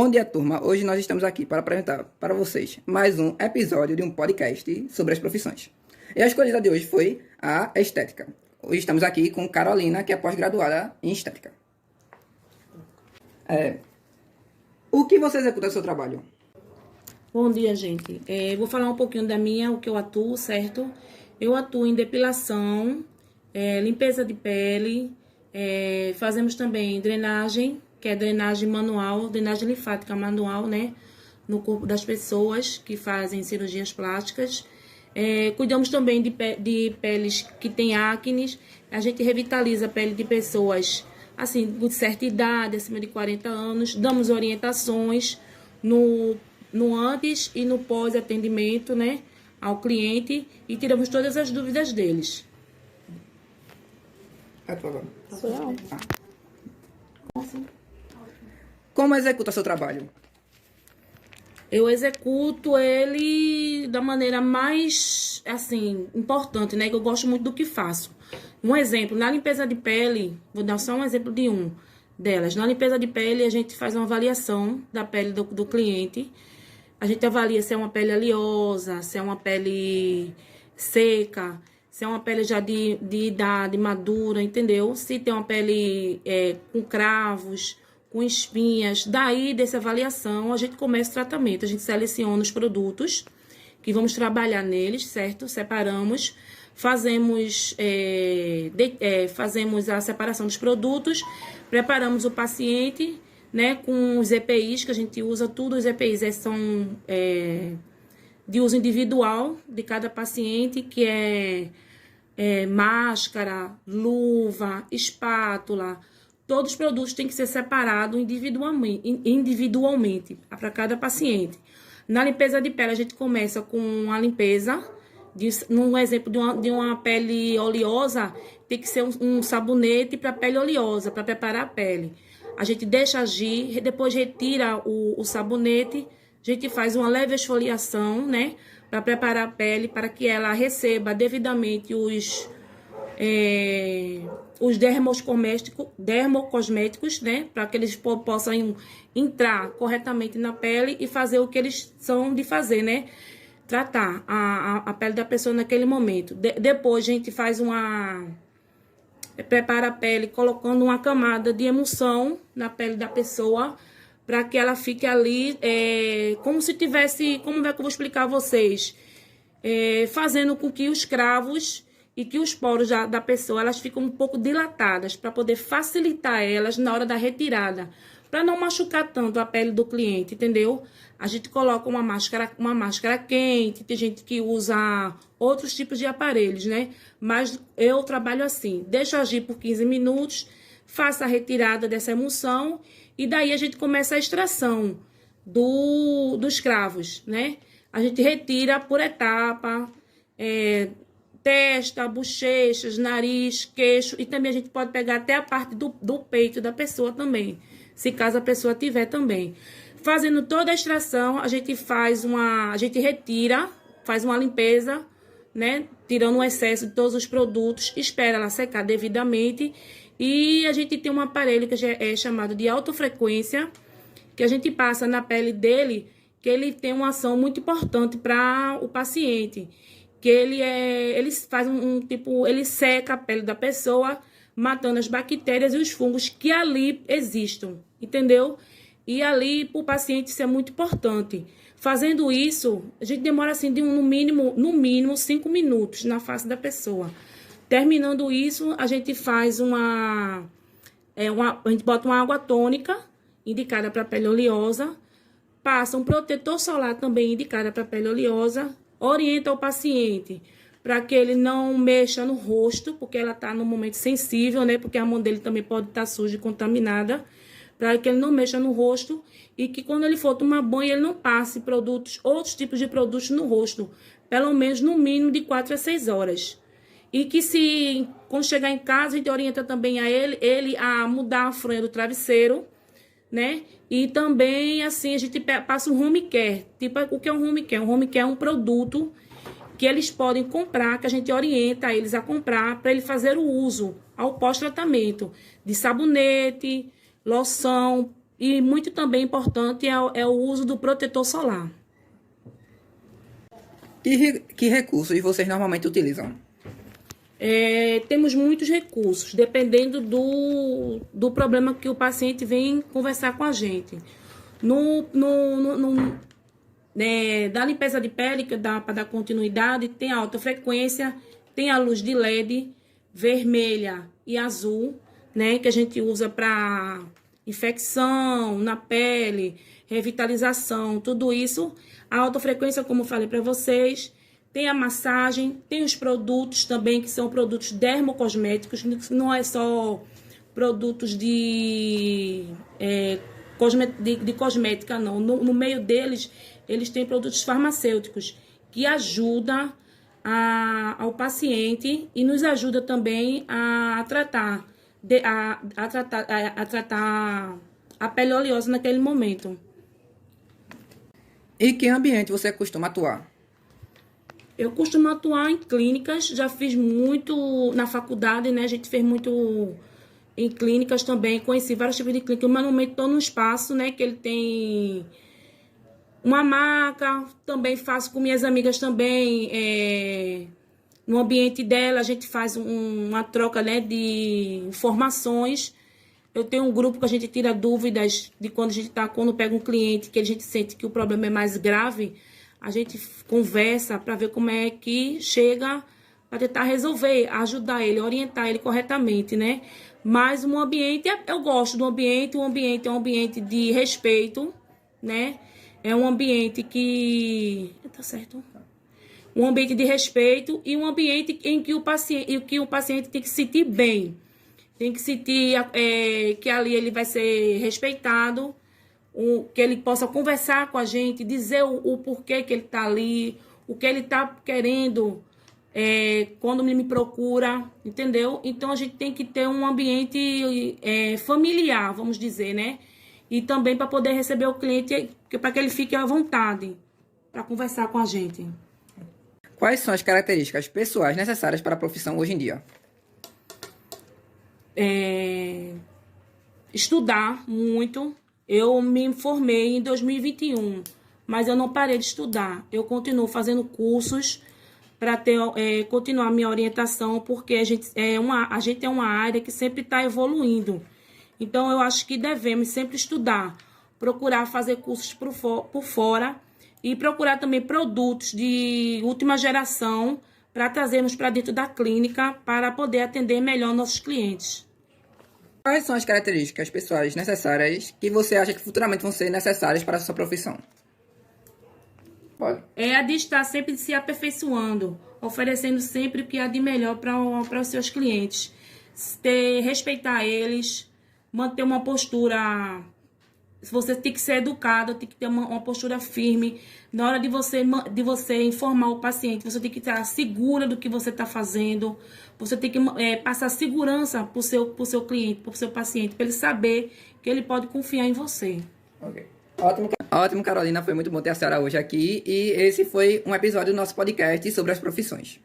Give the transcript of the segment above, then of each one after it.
Bom dia, turma. Hoje nós estamos aqui para apresentar para vocês mais um episódio de um podcast sobre as profissões. E a escolhida de hoje foi a estética. Hoje estamos aqui com Carolina, que é pós-graduada em estética. O que você executa no seu trabalho? Bom dia, gente. Vou falar um pouquinho da o que eu atuo, certo? Eu atuo em depilação, limpeza de pele, fazemos também drenagem, que é drenagem manual, drenagem linfática manual, né? No corpo das pessoas que fazem cirurgias plásticas. Cuidamos também de peles que têm acne. A gente revitaliza a pele de pessoas, assim, de certa idade, acima de 40 anos. Damos orientações no antes e no pós-atendimento, né? Ao cliente e tiramos todas as dúvidas deles. Como executa seu trabalho? Eu executo ele da maneira mais, assim, importante, né? Que eu gosto muito do que faço. Um exemplo, na limpeza de pele, vou dar só um exemplo de delas. Na limpeza de pele, a gente faz uma avaliação da pele do cliente. A gente avalia se é uma pele oleosa, se é uma pele seca, se é uma pele já de idade madura, entendeu? Se tem uma pele com cravos, com espinhas. Daí, dessa avaliação, a gente começa o tratamento. A gente seleciona os produtos que vamos trabalhar neles, certo? Separamos, fazemos a separação dos produtos, preparamos o paciente, né, com os EPIs que a gente usa. Tudo os EPIs são de uso individual de cada paciente, que é máscara, luva, espátula. Todos os produtos têm que ser separados individualmente para cada paciente. Na limpeza de pele, a gente começa com a limpeza. Num exemplo de uma pele oleosa, tem que ser um sabonete para pele oleosa, para preparar a pele. A gente deixa agir, depois retira o sabonete, a gente faz uma leve esfoliação, né? Para preparar a pele, para que ela receba devidamente os dermocosméticos, né? Para que eles possam entrar corretamente na pele e fazer o que eles são de fazer, né? Tratar a pele da pessoa naquele momento. Depois a gente faz prepara a pele colocando uma camada de emulsão na pele da pessoa, para que ela fique ali como se tivesse, como é que eu vou explicar a vocês? Fazendo com que os cravos e que os poros da pessoa, elas ficam um pouco dilatadas, para poder facilitar elas na hora da retirada, para não machucar tanto a pele do cliente, entendeu? A gente coloca uma máscara quente, tem gente que usa outros tipos de aparelhos, né? Mas eu trabalho assim, deixo agir por 15 minutos, faço a retirada dessa emulsão e daí a gente começa a extração dos cravos, né? A gente retira por etapa, testa, bochechas, nariz, queixo, e também a gente pode pegar até a parte do peito da pessoa também, se caso a pessoa tiver também. Fazendo toda a extração, a gente retira, faz uma limpeza, né, tirando o excesso de todos os produtos, espera ela secar devidamente, e a gente tem um aparelho que é chamado de autofrequência, que a gente passa na pele dele, que ele tem uma ação muito importante para o paciente, que ele faz ele seca a pele da pessoa, matando as bactérias e os fungos que ali existam, entendeu? E ali, para o paciente, isso é muito importante. Fazendo isso, a gente demora assim no mínimo 5 minutos na face da pessoa. Terminando isso, a gente faz a gente bota uma água tônica, indicada para pele oleosa, passa um protetor solar também indicado para pele oleosa, orienta o paciente para que ele não mexa no rosto, porque ela está no momento sensível, né? Porque a mão dele também pode estar suja e contaminada, para que ele não mexa no rosto e que quando ele for tomar banho, ele não passe outros tipos de produtos no rosto, pelo menos no mínimo de 4 a 6 horas. E que quando chegar em casa, a gente orienta também ele a mudar a fronha do travesseiro, né? E também, assim, a gente passa um home care. Tipo, o que é um home care? Um home care é um produto que eles podem comprar, que a gente orienta eles a comprar para ele fazer o uso ao pós-tratamento de sabonete, loção E muito também importante é o uso do protetor solar. Que recursos vocês normalmente utilizam? Temos muitos recursos, dependendo do problema que o paciente vem conversar com a gente. Da limpeza de pele, que dá para dar continuidade, tem a alta frequência, tem a luz de LED, vermelha e azul, né, que a gente usa para infecção na pele, revitalização, tudo isso. A alta frequência, como eu falei para vocês, tem a massagem, tem os produtos também, que são produtos dermocosméticos, não é só produtos de cosmética, não. No meio deles, eles têm produtos farmacêuticos que ajudam ao paciente e nos ajuda também a tratar a pele oleosa naquele momento. E que ambiente você costuma atuar? Eu costumo atuar em clínicas, já fiz muito na faculdade, né? A gente fez muito em clínicas também, conheci vários tipos de clínicas, mas no momento estou num espaço, né, que ele tem uma maca, também faço com minhas amigas também, no ambiente dela a gente faz uma troca, né, de informações. Eu tenho um grupo que a gente tira dúvidas de quando pega um cliente que a gente sente que o problema é mais grave, a gente conversa para ver como é que chega para tentar resolver, ajudar ele, orientar ele corretamente, né? Mas o ambiente, eu gosto do ambiente, o ambiente é um ambiente de respeito, né? É um ambiente que... Tá certo? Um ambiente de respeito e um ambiente em que o paciente tem que se sentir bem. Tem que sentir que ali ele vai ser respeitado, que ele possa conversar com a gente, dizer o porquê que ele está ali, o que ele está querendo quando me procura, entendeu? Então, a gente tem que ter um ambiente familiar, vamos dizer, né? E também para poder receber o cliente, para que ele fique à vontade para conversar com a gente. Quais são as características pessoais necessárias para a profissão hoje em dia? Estudar muito. Eu me formei em 2021, mas eu não parei de estudar. Eu continuo fazendo cursos para continuar minha orientação, porque a gente é uma área que sempre está evoluindo. Então, eu acho que devemos sempre estudar, procurar fazer cursos por fora e procurar também produtos de última geração para trazermos para dentro da clínica para poder atender melhor nossos clientes. Quais são as características pessoais necessárias que você acha que futuramente vão ser necessárias para a sua profissão? Pode. É a de estar sempre se aperfeiçoando, oferecendo sempre o que há de melhor para os seus clientes. Respeitar eles, manter uma postura. Você tem que ser educado, tem que ter uma postura firme. Na hora de você informar o paciente, você tem que estar segura do que você está fazendo. Você tem que passar segurança para o seu cliente, para o seu paciente, para ele saber que ele pode confiar em você. Ok. Ótimo, Carolina. Foi muito bom ter a senhora hoje aqui. E esse foi um episódio do nosso podcast sobre as profissões.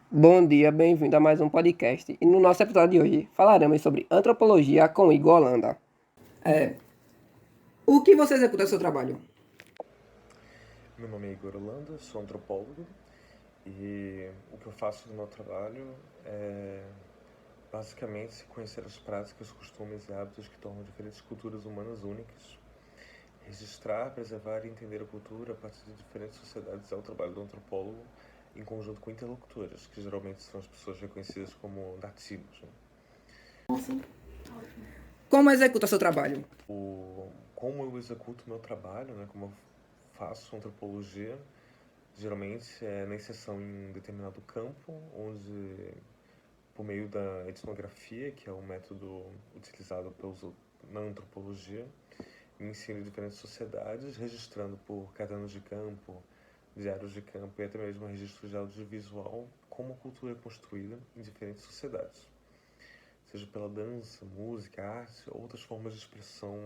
Bom dia, bem-vindo a mais um podcast. E no nosso episódio de hoje falaremos sobre antropologia com Igor Holanda. O que você executa no seu trabalho? Meu nome é Igor Holanda, sou antropólogo e o que eu faço no meu trabalho é basicamente conhecer as práticas, costumes e hábitos que tornam diferentes culturas humanas únicas, registrar, preservar e entender a cultura a partir de diferentes sociedades é o trabalho do antropólogo em conjunto com interlocutores, que geralmente são as pessoas reconhecidas como natinos. Como executa seu trabalho? Como eu executo meu trabalho, né, como eu faço antropologia, geralmente é na inserção em determinado campo, onde, por meio da etnografia, que é o método utilizado na antropologia, me ensino em diferentes sociedades, registrando por cadernos de campo, diários de campo e até mesmo registro de audiovisual como a cultura é construída em diferentes sociedades, seja pela dança, música, arte, outras formas de expressão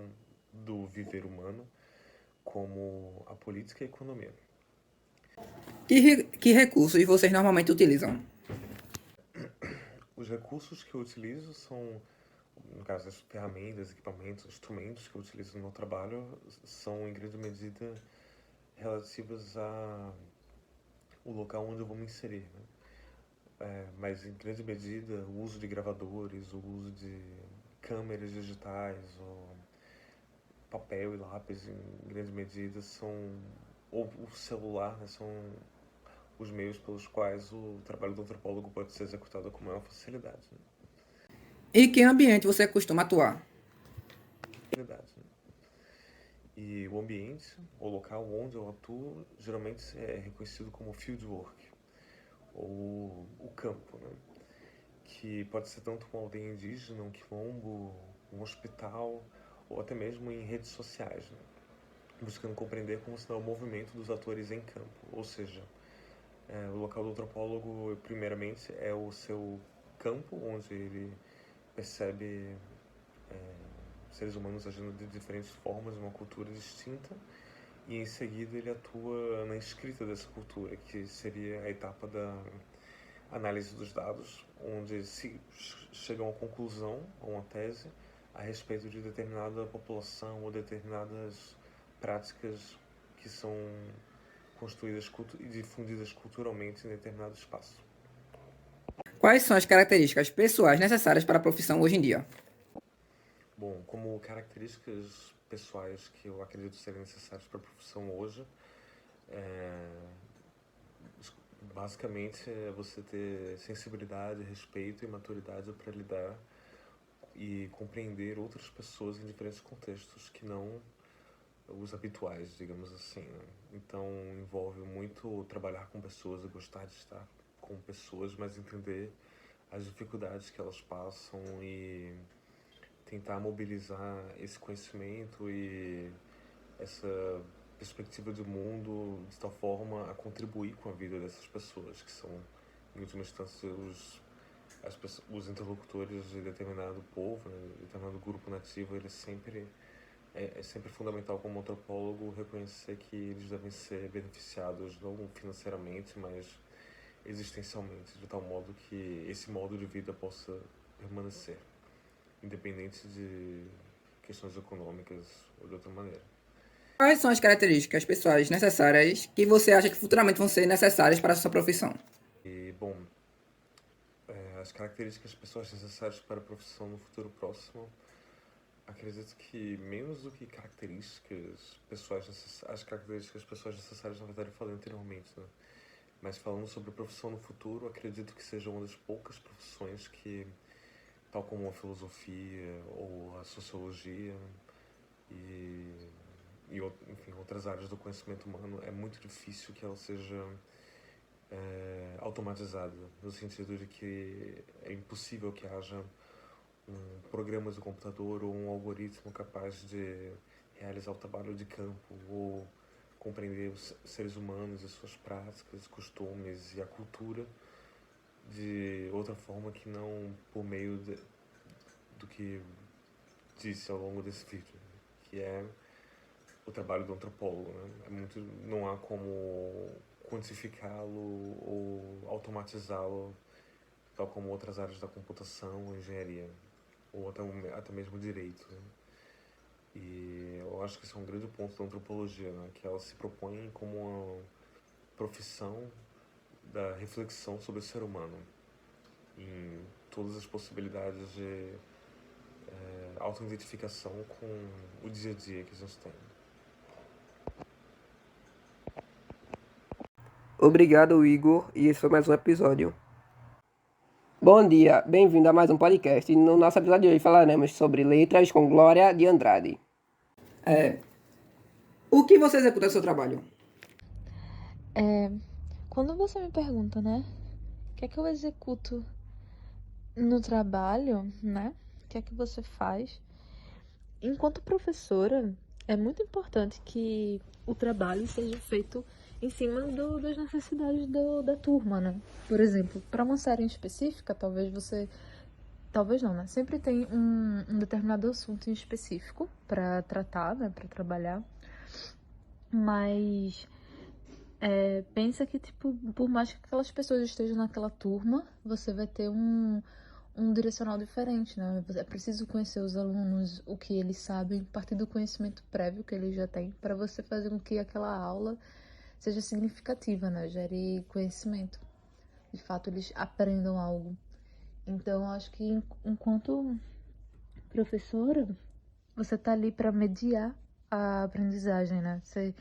do viver humano, como a política e a economia. Que recursos vocês normalmente utilizam? Os recursos que eu utilizo são no caso das ferramentas, equipamentos, instrumentos que eu utilizo no meu trabalho, são em grande medida relativas a o local onde eu vou me inserir, né? Mas em grande medida o uso de gravadores, o uso de câmeras digitais, o papel e lápis em grande medida são, ou o celular, né, são os meios pelos quais o trabalho do antropólogo pode ser executado com maior facilidade, né? E que ambiente você costuma atuar? Facilidade, né? E o ambiente, o local onde eu atuo, geralmente é reconhecido como fieldwork, ou o campo, né? Que pode ser tanto uma aldeia indígena, um quilombo, um hospital, ou até mesmo em redes sociais, né? Buscando compreender como se dá o movimento dos atores em campo. Ou seja, o local do antropólogo, primeiramente, é o seu campo, onde ele percebe seres humanos agindo de diferentes formas, uma cultura distinta, e em seguida ele atua na escrita dessa cultura, que seria a etapa da análise dos dados, onde se chega a uma conclusão, a uma tese, a respeito de determinada população ou determinadas práticas que são construídas e difundidas culturalmente em determinado espaço. Quais são as características pessoais necessárias para a profissão hoje em dia? Bom, como características pessoais que eu acredito serem necessárias para a profissão hoje, basicamente é você ter sensibilidade, respeito e maturidade para lidar e compreender outras pessoas em diferentes contextos que não os habituais, digamos assim, né? Então envolve muito trabalhar com pessoas e gostar de estar com pessoas, mas entender as dificuldades que elas passam e tentar mobilizar esse conhecimento e essa perspectiva do mundo de tal forma a contribuir com a vida dessas pessoas, que são, em última instância, os interlocutores de determinado povo, né, determinado grupo nativo. Eles sempre é sempre fundamental como antropólogo reconhecer que eles devem ser beneficiados não financeiramente, mas existencialmente, de tal modo que esse modo de vida possa permanecer, independente de questões econômicas ou de outra maneira. Quais são as características pessoais necessárias que você acha que futuramente vão ser necessárias para a sua profissão? E, bom, as características pessoais necessárias para a profissão no futuro próximo, acredito que menos do que características pessoais as características pessoais necessárias, na verdade, eu falei anteriormente, né? Mas falando sobre a profissão no futuro, acredito que seja uma das poucas profissões que, tal como a filosofia ou a sociologia enfim, outras áreas do conhecimento humano, é muito difícil que ela seja automatizada, no sentido de que é impossível que haja um programa de computador ou um algoritmo capaz de realizar o trabalho de campo ou compreender os seres humanos e suas práticas, costumes e a cultura de outra forma que não por meio do que disse ao longo desse vídeo, que é o trabalho do antropólogo, né? Não há como quantificá-lo ou automatizá-lo, tal como outras áreas da computação, engenharia, ou até mesmo direito, né? E eu acho que esse é um grande ponto da antropologia, né? Que ela se propõe como uma profissão da reflexão sobre o ser humano, em todas as possibilidades de autoidentificação com o dia a dia que a gente tem. Obrigado, Igor, e esse foi mais um episódio. Bom dia, bem-vindo a mais um podcast. No nosso episódio de hoje falaremos sobre letras com Glória de Andrade. O que você executa no seu trabalho? Quando você me pergunta, né, o que é que eu executo no trabalho, né, o que é que você faz? Enquanto professora, é muito importante que o trabalho seja feito em cima das necessidades da turma, né? Por exemplo, para uma série específica, talvez não, né? Sempre tem um determinado assunto em específico para tratar, né, para trabalhar. Mas pensa que, tipo, por mais que aquelas pessoas estejam naquela turma, você vai ter um um direcional diferente, né? É preciso conhecer os alunos, o que eles sabem, a partir do conhecimento prévio que eles já têm, para você fazer com que aquela aula seja significativa, né? Gere conhecimento. De fato, eles aprendam algo. Então, eu acho que enquanto professora, você tá ali para mediar a aprendizagem, né? Você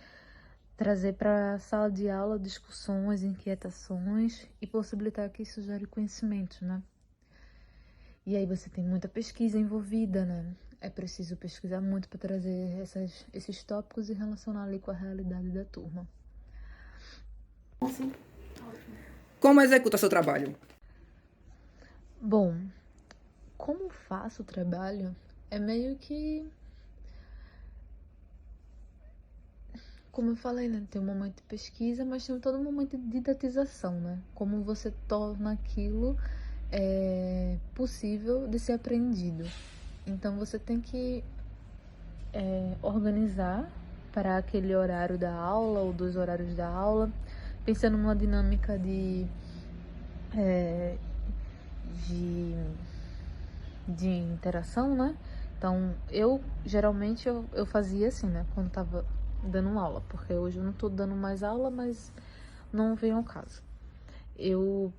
trazer para a sala de aula discussões, inquietações e possibilitar que isso gere conhecimento, né? E aí você tem muita pesquisa envolvida, né? É preciso pesquisar muito para trazer esses tópicos e relacionar ali com a realidade da turma. Como executa seu trabalho? Bom, como faço o trabalho é meio que, como eu falei, né? Tem um momento de pesquisa, mas tem todo um momento de didatização, né? Como você torna aquilo possível de ser aprendido. Então você tem que organizar para aquele horário da aula ou dos horários da aula, pensando numa dinâmica de interação, né? Então, geralmente eu fazia assim, né? Quando tava dando aula, porque hoje eu não tô dando mais aula, mas não vem ao caso. Eu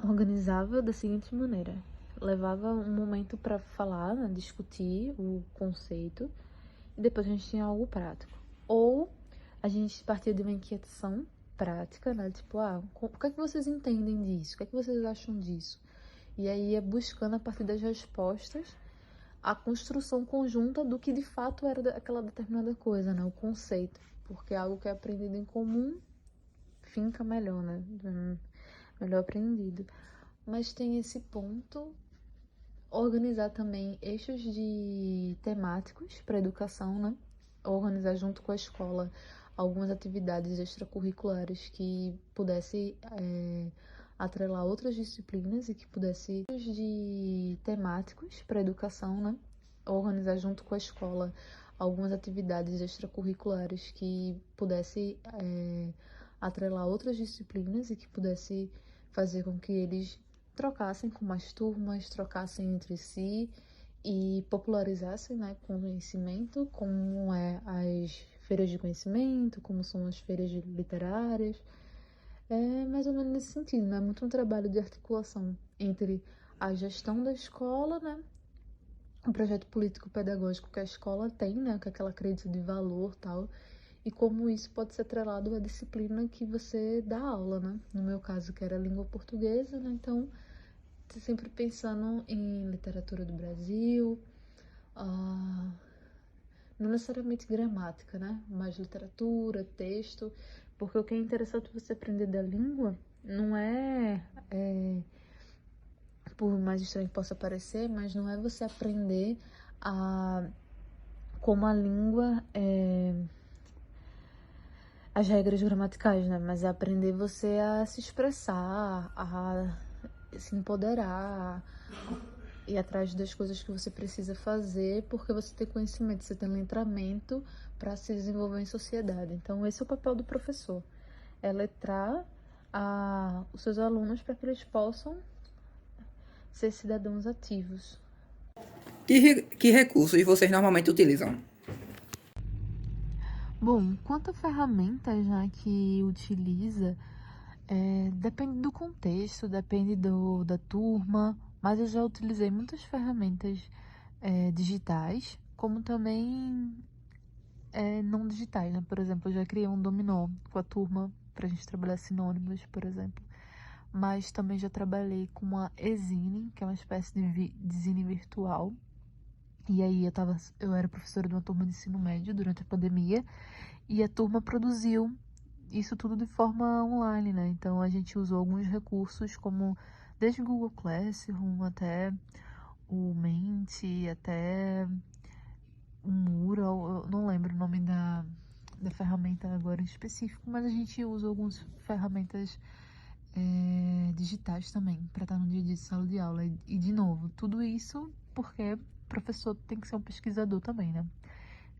organizava da seguinte maneira: levava um momento para falar, né? Discutir o conceito, e depois a gente tinha algo prático. Ou a gente partia de uma inquietação prática, né? Tipo, o que é que vocês entendem disso? O que é que vocês acham disso? E aí ia buscando, a partir das respostas, a construção conjunta do que de fato era aquela determinada coisa, né? O conceito. Porque algo que é aprendido em comum finca melhor, né? Melhor aprendido. Mas tem esse ponto, organizar também eixos temáticos para educação, né? Organizar junto com a escola algumas atividades extracurriculares que pudesse atrelar outras disciplinas e que pudesse temáticos para educação, né? Organizar junto com a escola algumas atividades extracurriculares que pudesse atrelar outras disciplinas e que pudesse fazer com que eles trocassem com mais turmas, trocassem entre si e popularizassem, né, conhecimento, como as feiras de conhecimento, como são as feiras literárias. É mais ou menos nesse sentido, né? Muito um trabalho de articulação entre a gestão da escola, né? O projeto político-pedagógico que a escola tem, né? Que é aquela acredita de valor e tal, e como isso pode ser atrelado à disciplina que você dá aula, né? No meu caso, que era língua portuguesa, né? Então, sempre pensando em literatura do Brasil, não necessariamente gramática, né? Mas literatura, texto, porque o que é interessante você aprender da língua não por mais estranho que possa parecer, mas não é você aprender como a língua as regras gramaticais, né? Mas é aprender você a se expressar, a se empoderar, ir atrás das coisas que você precisa fazer, porque você tem conhecimento, você tem letramento para se desenvolver em sociedade. Então, esse é o papel do professor, é letrar os seus alunos para que eles possam ser cidadãos ativos. Que recursos vocês normalmente utilizam? Bom, quanto a ferramentas, né, que utiliza, depende do contexto, depende da turma, mas eu já utilizei muitas ferramentas digitais, como também não digitais, né? Por exemplo, eu já criei um dominó com a turma para a gente trabalhar sinônimos, por exemplo. Mas também já trabalhei com uma e-zine, que é uma espécie de zine virtual. E aí eu era professora de uma turma de ensino médio durante a pandemia, e a turma produziu isso tudo de forma online, né? Então a gente usou alguns recursos, como desde o Google Classroom até o Menti, até o Mural. Eu não lembro o nome da ferramenta agora em específico, mas a gente usa algumas ferramentas digitais também para estar no dia a dia de sala de aula. E de novo, tudo isso porque o professor tem que ser um pesquisador também, né?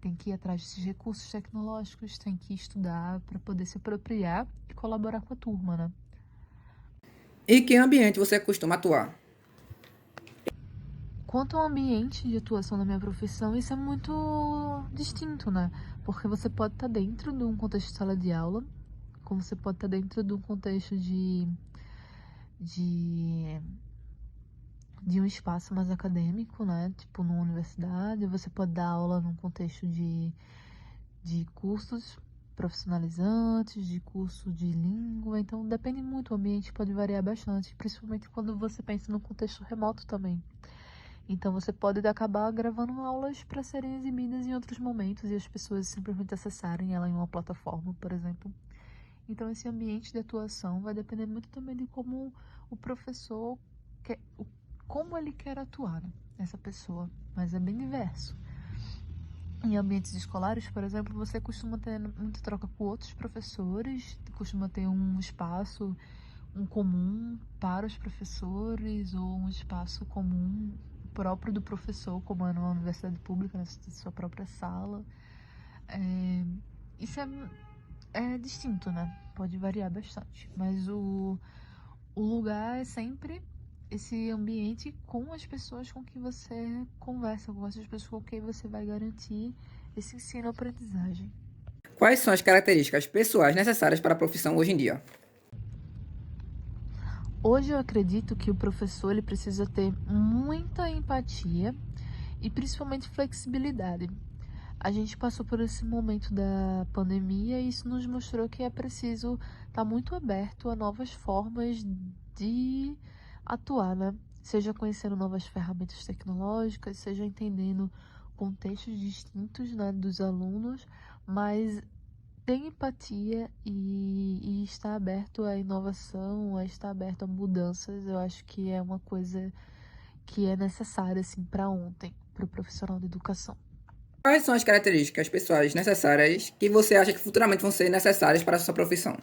Tem que ir atrás desses recursos tecnológicos, tem que estudar para poder se apropriar e colaborar com a turma, né? Em que ambiente você costuma atuar? Quanto ao ambiente de atuação da minha profissão, isso é muito distinto, né? Porque você pode estar dentro de um contexto de sala de aula, como você pode estar dentro de um contexto de um espaço mais acadêmico, né? Tipo, numa universidade, você pode dar aula num contexto de cursos profissionalizantes, de curso de língua, então depende muito, o ambiente pode variar bastante, principalmente quando você pensa no contexto remoto também. Então você pode acabar gravando aulas para serem exibidas em outros momentos e as pessoas simplesmente acessarem ela em uma plataforma, por exemplo. Então esse ambiente de atuação vai depender muito também de como o professor quer, como ele quer atuar, né? Essa pessoa, mas é bem diverso. Em ambientes escolares, por exemplo, você costuma ter muita troca com outros professores, costuma ter um espaço, um comum para os professores ou um espaço comum próprio do professor, como é numa universidade pública, na sua própria sala. Isso é distinto, né? Pode variar bastante, mas o lugar é sempre esse ambiente com as pessoas com que você conversa, com essas pessoas com quem você vai garantir esse ensino-aprendizagem. Quais são as características pessoais necessárias para a profissão hoje em dia? Hoje eu acredito que o professor ele precisa ter muita empatia e principalmente flexibilidade. A gente passou por esse momento da pandemia e isso nos mostrou que é preciso estar muito aberto a novas formas de atuar, né? Seja conhecendo novas ferramentas tecnológicas, seja entendendo contextos distintos, né, dos alunos, mas ter empatia e estar aberto à inovação, a estar aberto a mudanças, eu acho que é uma coisa que é necessária assim, para ontem, para o profissional de educação. Quais são as características pessoais necessárias que você acha que futuramente vão ser necessárias para a sua profissão?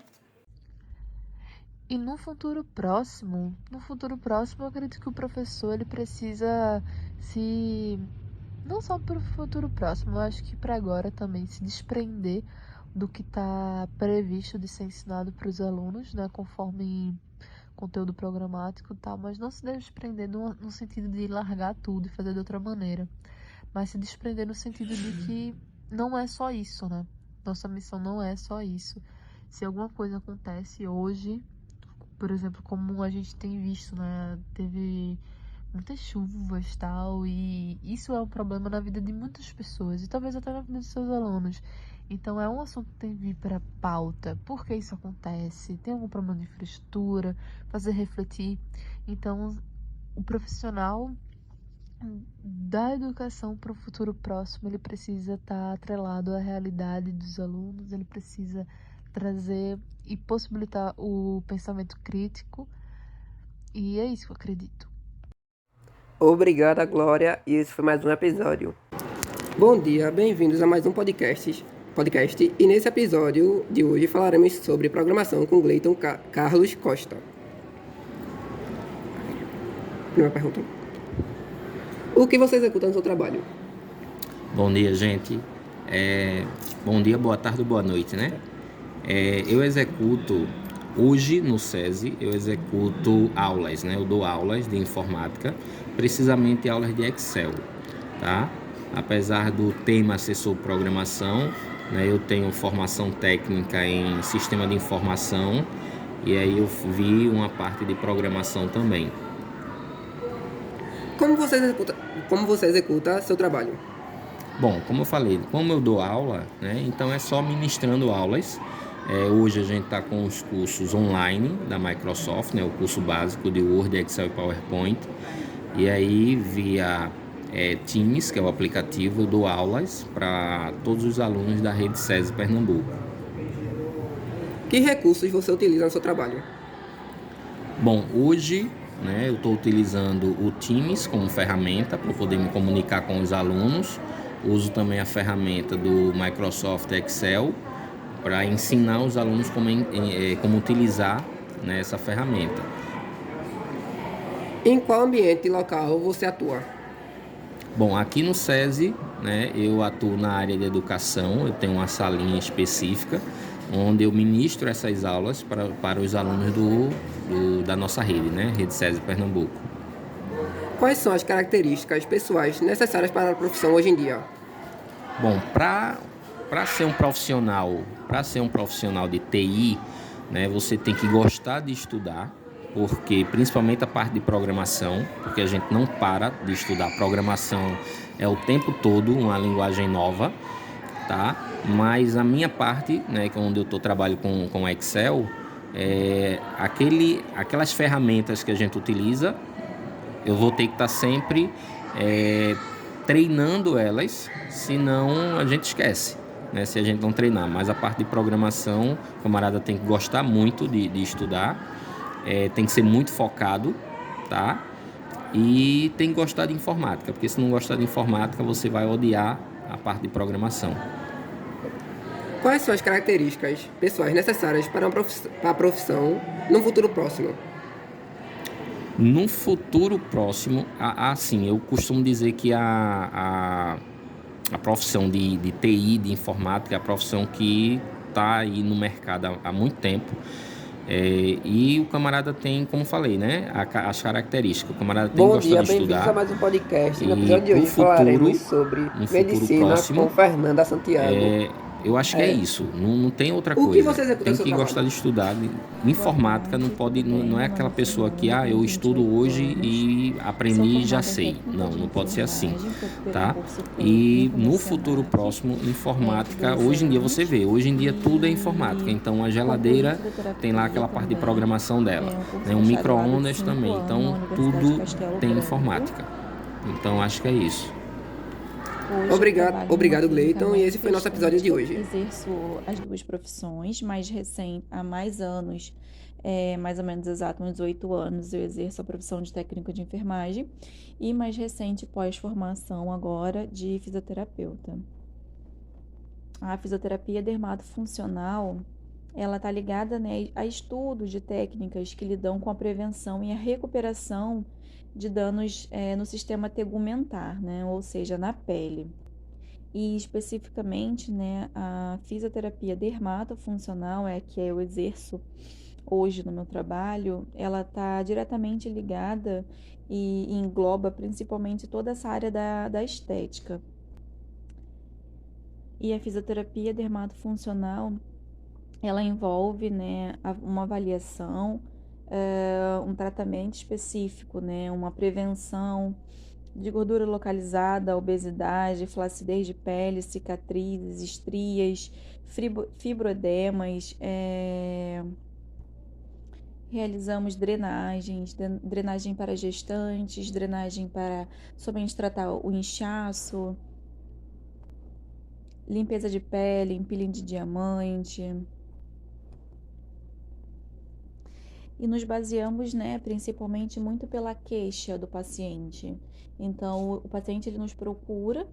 E no futuro próximo, eu acredito que o professor ele precisa não só para o futuro próximo, eu acho que para agora também se desprender do que está previsto de ser ensinado para os alunos, né, conforme conteúdo programático e tal, mas não se desprender no sentido de largar tudo e fazer de outra maneira, mas se desprender no sentido de que não é só isso, né? Nossa missão não é só isso. Se alguma coisa acontece hoje, por exemplo, como a gente tem visto, né? Teve muitas chuvas e tal, e isso é um problema na vida de muitas pessoas, e talvez até na vida dos seus alunos. Então é um assunto que tem que vir para a pauta. Por que isso acontece? Tem algum problema de infraestrutura? Fazer refletir. Então, o profissional da educação para o futuro próximo, ele precisa estar atrelado à realidade dos alunos, ele precisa trazer e possibilitar o pensamento crítico, e é isso que eu acredito. Obrigada, Glória, e esse foi mais um episódio. Bom dia, bem-vindos a mais um podcast. E nesse episódio de hoje falaremos sobre programação com Gleiton Carlos Costa. Primeira pergunta. O que você executa no seu trabalho? Bom dia, gente. Bom dia, boa tarde, boa noite, né? Eu executo, hoje no SESI, eu executo aulas, né? Eu dou aulas de informática, precisamente aulas de Excel, tá? Apesar do tema ser sobre programação, né? Eu tenho formação técnica em sistema de informação e aí eu vi uma parte de programação também. Como você executa seu trabalho? Bom, como eu falei, como eu dou aula, né? Então é só ministrando aulas. Hoje a gente está com os cursos online da Microsoft, né? O curso básico de Word, Excel e PowerPoint. E aí via Teams, que é o aplicativo, eu dou aulas para todos os alunos da rede SESI Pernambuco. Que recursos você utiliza no seu trabalho? Bom, hoje, né, eu estou utilizando o Teams como ferramenta para poder me comunicar com os alunos. Uso também a ferramenta do Microsoft Excel para ensinar os alunos como utilizar, né, essa ferramenta. Em qual ambiente local você atua? Bom, aqui no SESI, né, eu atuo na área de educação, eu tenho uma salinha específica onde eu ministro essas aulas para os alunos da nossa rede, né, Rede SESI Pernambuco. Quais são as características pessoais necessárias para a profissão hoje em dia? Bom, para ser um profissional, de TI, né, você tem que gostar de estudar, porque principalmente a parte de programação, porque a gente não para de estudar. Programação é o tempo todo uma linguagem nova, tá? Mas a minha parte, né, que é onde eu trabalho com Excel, aquelas ferramentas que a gente utiliza, eu vou ter que estar sempre treinando elas, senão a gente esquece, né, se a gente não treinar. Mas a parte de programação, o camarada tem que gostar muito de estudar, tem que ser muito focado, tá? E tem que gostar de informática, porque se não gostar de informática, você vai odiar a parte de programação. Quais são as características pessoais necessárias para a profissão no futuro próximo? No futuro próximo, assim, eu costumo dizer que a profissão de TI, de informática, é a profissão que está aí no mercado há muito tempo. E o camarada tem, como falei, né, as características. O camarada tem que Bom gostar dia, de bem-vindos estudar. a mais um podcast. E No episódio de pro hoje futuro- falaremos sobre no futuro medicina próximo, com Fernanda Santiago. Eu acho que é isso, não tem outra O que coisa. você executa Tem no seu que trabalho? gostar de estudar. Informática não é aquela pessoa que eu estudo hoje e aprendi e já sei. Não pode ser assim, tá? E no futuro próximo, informática, hoje em dia você vê, hoje em dia tudo é informática. Então a geladeira tem lá aquela parte de programação dela, né? Um micro-ondas também. Então tudo tem informática. Então acho que é isso. Hoje Obrigado, eu trabalho obrigado, numa clínica Gleiton, e esse foi nosso episódio de hoje. Exerço as duas profissões, há mais anos, mais ou menos exato, uns 8 anos, eu exerço a profissão de técnico de enfermagem e mais recente pós-formação agora de fisioterapeuta. A fisioterapia dermatofuncional, ela está ligada, né, a estudos de técnicas que lidam com a prevenção e a recuperação de danos no sistema tegumentar, né, ou seja, na pele. E especificamente, né, a fisioterapia dermatofuncional, que eu exerço hoje no meu trabalho, ela está diretamente ligada e engloba principalmente toda essa área da estética. E a fisioterapia dermatofuncional, ela envolve, né, uma avaliação, um tratamento específico, né, uma prevenção de gordura localizada, obesidade, flacidez de pele, cicatrizes, estrias, fibroedemas, realizamos drenagem para gestantes, drenagem para somente tratar o inchaço, limpeza de pele, empilling de diamante. E nos baseamos, né, principalmente muito pela queixa do paciente. Então, o paciente ele nos procura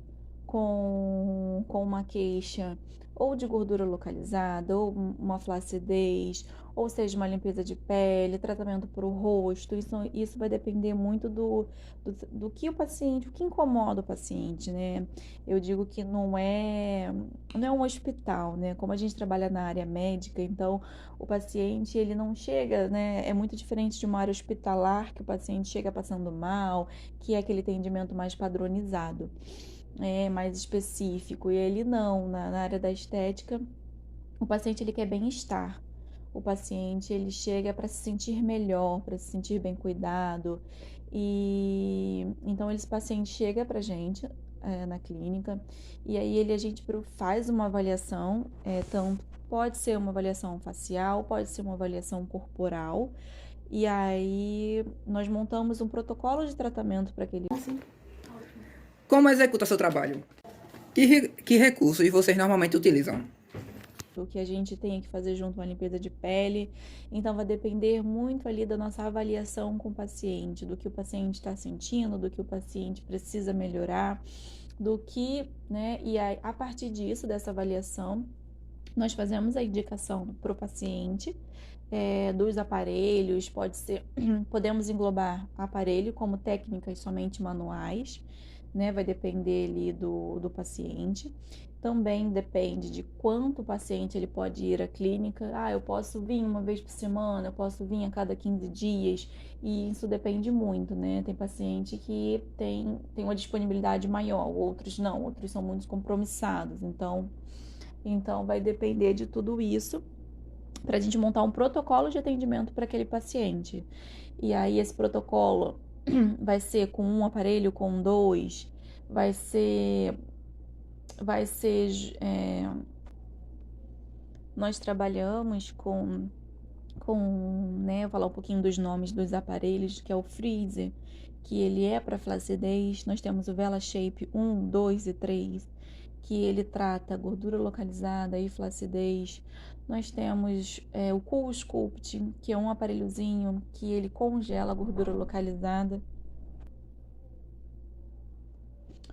com uma queixa ou de gordura localizada, ou uma flacidez, ou seja, uma limpeza de pele, tratamento para o rosto. Isso vai depender muito do que o paciente, o que incomoda o paciente, né? Eu digo que não é um hospital, né? Como a gente trabalha na área médica, então o paciente ele não chega, né? É muito diferente de uma área hospitalar, que o paciente chega passando mal, que é aquele atendimento mais padronizado, mais específico. E ele não, na área da estética, o paciente ele quer bem-estar. O paciente ele chega para se sentir melhor, para se sentir bem cuidado. E então esse paciente chega para a gente na clínica e aí a gente faz uma avaliação, tanto pode ser uma avaliação facial, pode ser uma avaliação corporal. E aí nós montamos um protocolo de tratamento para aquele. Como executa seu trabalho? Que recursos vocês normalmente utilizam? O que a gente tem que fazer junto uma limpeza de pele. Então, vai depender muito ali da nossa avaliação com o paciente, do que o paciente está sentindo, do que o paciente precisa melhorar, né? E aí, a partir disso, dessa avaliação, nós fazemos a indicação para o paciente dos podemos englobar aparelho como técnicas somente manuais, né? Vai depender ali do paciente. Também depende de quanto o paciente ele pode ir à clínica. Ah, eu posso vir uma vez por semana, eu posso vir a cada 15 dias, e isso depende muito, né? Tem paciente que tem uma disponibilidade maior, outros não, outros são muito compromissados. Então vai depender de tudo isso para a gente montar um protocolo de atendimento para aquele paciente. E aí esse protocolo vai ser com um aparelho, com dois, vai ser nós trabalhamos né, vou falar um pouquinho dos nomes dos aparelhos, que é o Freezer, que ele é para flacidez. Nós temos o Vela Shape 1, 2 e 3, que ele trata gordura localizada e flacidez. Nós temos o Cool Sculpt, que é um aparelhozinho que ele congela a gordura localizada.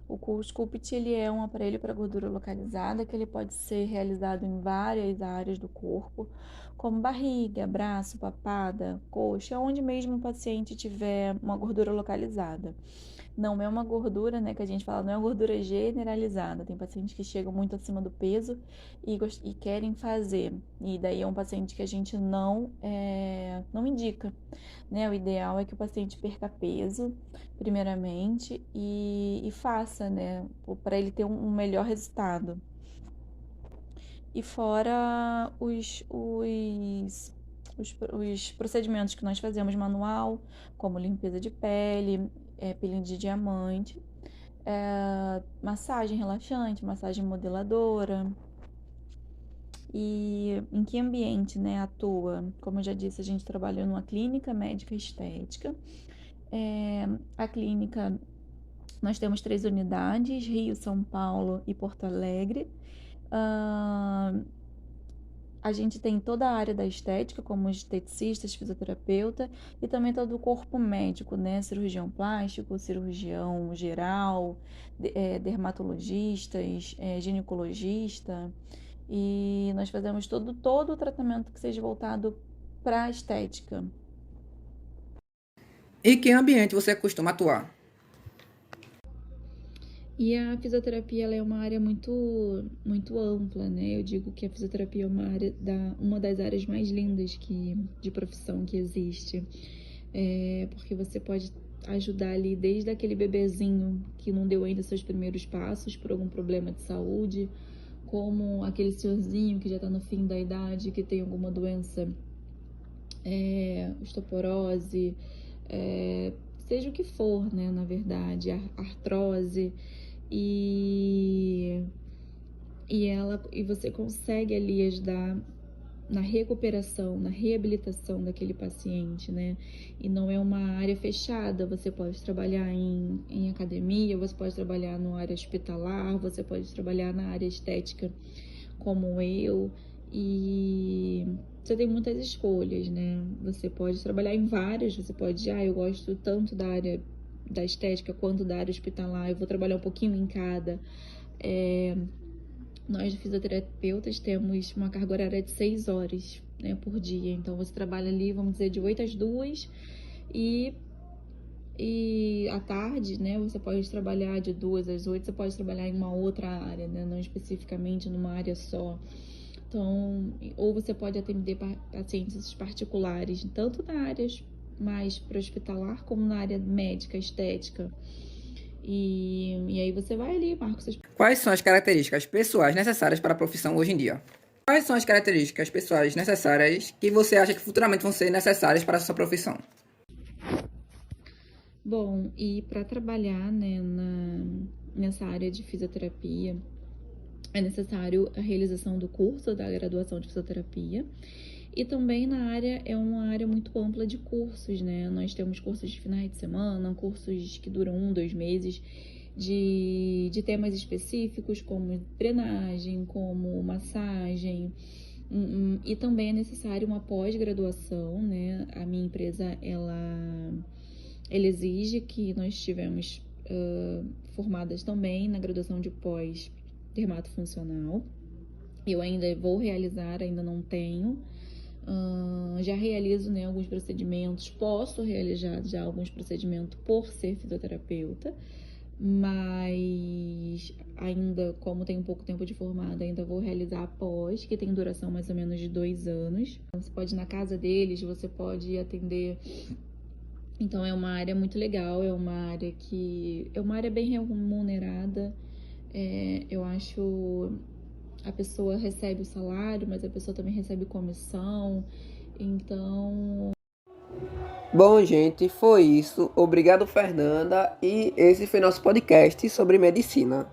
O Cool Sculpt, ele é um aparelho para gordura localizada, que ele pode ser realizado em várias áreas do corpo, como barriga, braço, papada, coxa, onde mesmo o paciente tiver uma gordura localizada. Não é uma gordura, né, que a gente fala, não é uma gordura generalizada. Tem pacientes que chegam muito acima do peso e querem fazer. E daí é um paciente que a gente não indica, né? O ideal é que o paciente perca peso, primeiramente, e faça, né, para ele ter um melhor resultado. E fora os procedimentos que nós fazemos manual, como limpeza de pele, peeling de diamante, massagem relaxante, massagem modeladora. E em que ambiente, né, atua? Como eu já disse, a gente trabalha numa clínica médica estética. A clínica, nós temos 3 unidades, Rio, São Paulo e Porto Alegre. A gente tem toda a área da estética, como esteticistas, fisioterapeuta, e também todo o corpo médico, né? Cirurgião plástico, cirurgião geral, dermatologistas, ginecologista. E nós fazemos todo o tratamento que seja voltado para a estética. E que ambiente você costuma atuar? E a fisioterapia, ela é uma área muito, muito ampla, né? Eu digo que a fisioterapia é uma das áreas mais lindas de profissão que existe. Porque você pode ajudar ali desde aquele bebezinho que não deu ainda seus primeiros passos por algum problema de saúde, como aquele senhorzinho que já está no fim da idade, que tem alguma doença, osteoporose, seja o que for, né, na verdade, artrose, e você consegue ali ajudar na recuperação, na reabilitação daquele paciente, né? E não é uma área fechada, você pode trabalhar em academia, você pode trabalhar na área hospitalar, você pode trabalhar na área estética como eu, e você tem muitas escolhas, né? Você pode trabalhar em várias, você pode, eu gosto tanto da área da estética quanto da área hospitalar, eu vou trabalhar um pouquinho em cada. Nós, fisioterapeutas, temos uma carga horária de 6 horas, né, por dia. Então, você trabalha ali, vamos dizer, de 8 às 2 e à tarde, né, você pode trabalhar de 2 às 8, você pode trabalhar em uma outra área, né, não especificamente numa área só. Então, ou você pode atender pacientes particulares, tanto na área mais para hospitalar, como na área médica, estética. E aí você vai ali, marca seus... Quais são as características pessoais necessárias para a profissão hoje em dia? Quais são as características pessoais necessárias que você acha que futuramente vão ser necessárias para a sua profissão? Bom, e para trabalhar, né, nessa área de fisioterapia, é necessário a realização do curso da graduação de fisioterapia. E também é uma área muito ampla de cursos, né? Nós temos cursos de finais de semana, cursos que duram 1, 2 meses, de temas específicos, como drenagem, como massagem. E também é necessário uma pós-graduação, né? A minha empresa, ela exige que nós estivemos formadas também na graduação de pós-dermatofuncional. Eu ainda vou realizar, ainda não tenho. Já realizo, né, alguns procedimentos, posso realizar já alguns procedimentos por ser fisioterapeuta, mas ainda, como tenho pouco tempo de formada, ainda vou realizar a pós, que tem duração mais ou menos de 2 anos. Então, você pode ir na casa deles, você pode atender. Então é uma área muito legal, é uma área bem remunerada. Eu acho a pessoa recebe o salário, mas a pessoa também recebe comissão. Então, Bom, gente, foi isso. Obrigado, Fernanda. E esse foi nosso podcast sobre medicina.